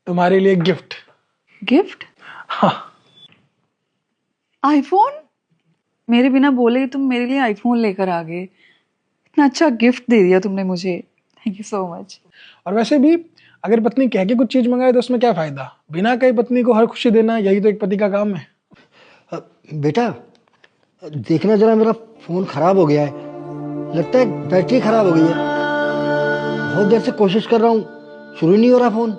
तुम्हारे लिए gift. Gift? हाँ। आईफोन? मेरे बिना बोले ही तुम मेरे लिए आईफोन लेकर आ गए। इतना अच्छा गिफ्ट दे दिया तुमने मुझे, थैंक यू सो मच। और वैसे भी अगर पत्नी कह के कुछ चीज मंगाए तो उसमें क्या फायदा, बिना कही पत्नी को हर खुशी देना, यही तो एक पति का काम है। बेटा देखना जरा, मेरा फोन खराब हो गया है, लगता है बैटरी खराब हो गई है। बहुत देर से कोशिश कर रहा हूँ, शुरू नहीं हो रहा फोन।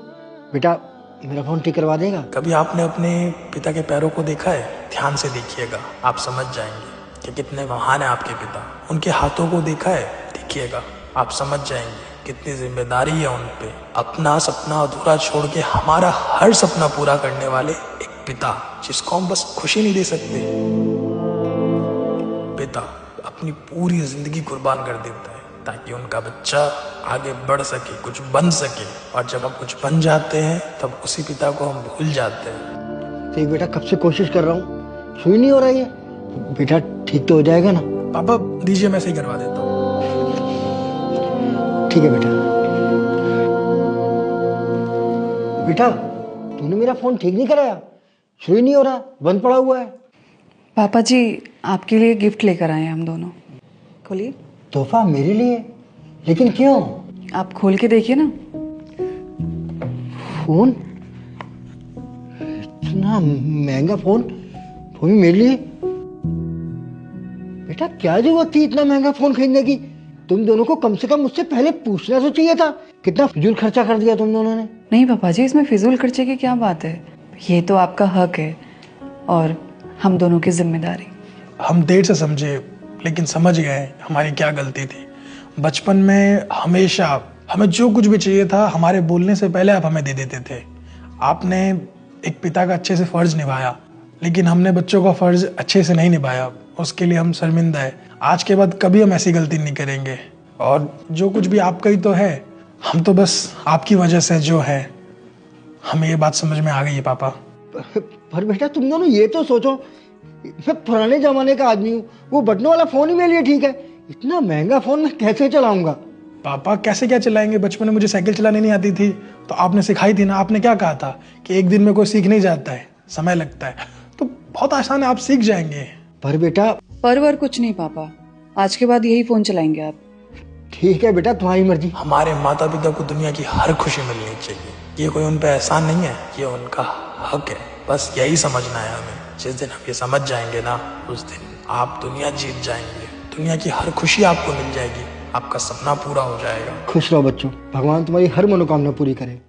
बेटा मेरा फोन ठीक करवा देगा? कभी आपने अपने पिता के पैरों को देखा है? ध्यान से देखिएगा, आप समझ जाएंगे कि कितने महान है आपके पिता। उनके हाथों को देखा है? देखिएगा, आप समझ जाएंगे कितनी जिम्मेदारी है उन पे। अपना सपना अधूरा छोड़ के हमारा हर सपना पूरा करने वाले एक पिता, जिसको हम बस खुशी नहीं दे सकते। पिता अपनी पूरी जिंदगी कुर्बान कर देता है ताकि उनका बच्चा आगे बढ़ सके, कुछ बन सके। और जब हम कुछ बन जाते हैं तब उसी पिता को हम भूल जाते हैं। तो बेटा कब से कोशिश कर रहा हूँ, शुरू नहीं हो रहा है। बेटा ठीक तो हो जाएगा ना? पापा दीजिए, मैं सही करवा देता हूँ। ठीक है बेटा। बेटा तूने मेरा फोन ठीक नहीं कराया, शुरू नहीं हो रहा, बंद पड़ा हुआ है। पापा जी आपके लिए गिफ्ट लेकर आए हैं हम दोनों, खोलिए। तोहफा मेरे लिए? लेकिन क्यों? आप खोल के देखिए ना। फोन? इतना महंगा फोन, वो भी मेरे लिए? बेटा क्या जरूरत थी इतना महंगा फोन खरीदने की? तुम दोनों को कम से कम मुझसे पहले पूछना तो चाहिए था। कितना फिजूल खर्चा कर दिया तुम दोनों ने। नहीं पापा जी, इसमें फिजूल खर्चे की क्या बात है, ये तो आपका हक है और हम दोनों की जिम्मेदारी। हम देर से समझे लेकिन समझ गए हमारी क्या गलती थी। बचपन में हमेशा हमें जो कुछ भी चाहिए था हमारे बोलने से पहले आप हमें दे देते थे। आपने एक पिता का अच्छे से फर्ज निभाया, लेकिन हमने बच्चों का फर्ज अच्छे से नहीं निभाया। उसके लिए हम शर्मिंदा है। आज के बाद कभी हम ऐसी गलती नहीं करेंगे। और जो कुछ भी आपका ही तो है, हम तो बस आपकी वजह से जो है। हमें ये बात समझ में आ गई है पापा। पर बेटा तुम दोनों ये तो सोचो, मैं पुराने जमाने का आदमी हूँ, वो बटनों वाला फोन ही मेरे लिए ठीक है। इतना महंगा फोन मैं कैसे चलाऊंगा? पापा कैसे क्या चलाएंगे? बचपन में मुझे साइकिल चलाने नहीं आती थी तो आपने सिखाई थी ना। आपने क्या कहा था कि एक दिन में कोई सीख नहीं जाता है, समय लगता है। तो बहुत आसान है, आप सीख जाएंगे। पर बेटा परवर कुछ नहीं पापा, आज के बाद यही फोन चलाएंगे आप। ठीक है बेटा, तुम्हारी मर्जी। हमारे माता पिता को दुनिया की हर खुशी मिलनी चाहिए। ये कोई उन पे एहसान नहीं है, ये उनका हक है। बस यही समझना है हमें। जिस दिन हम ये समझ जाएंगे ना, उस दिन आप दुनिया जीत जाएंगे। दुनिया की हर खुशी आपको मिल जाएगी, आपका सपना पूरा हो जाएगा। खुश रहो बच्चों, भगवान तुम्हारी हर मनोकामना पूरी करे।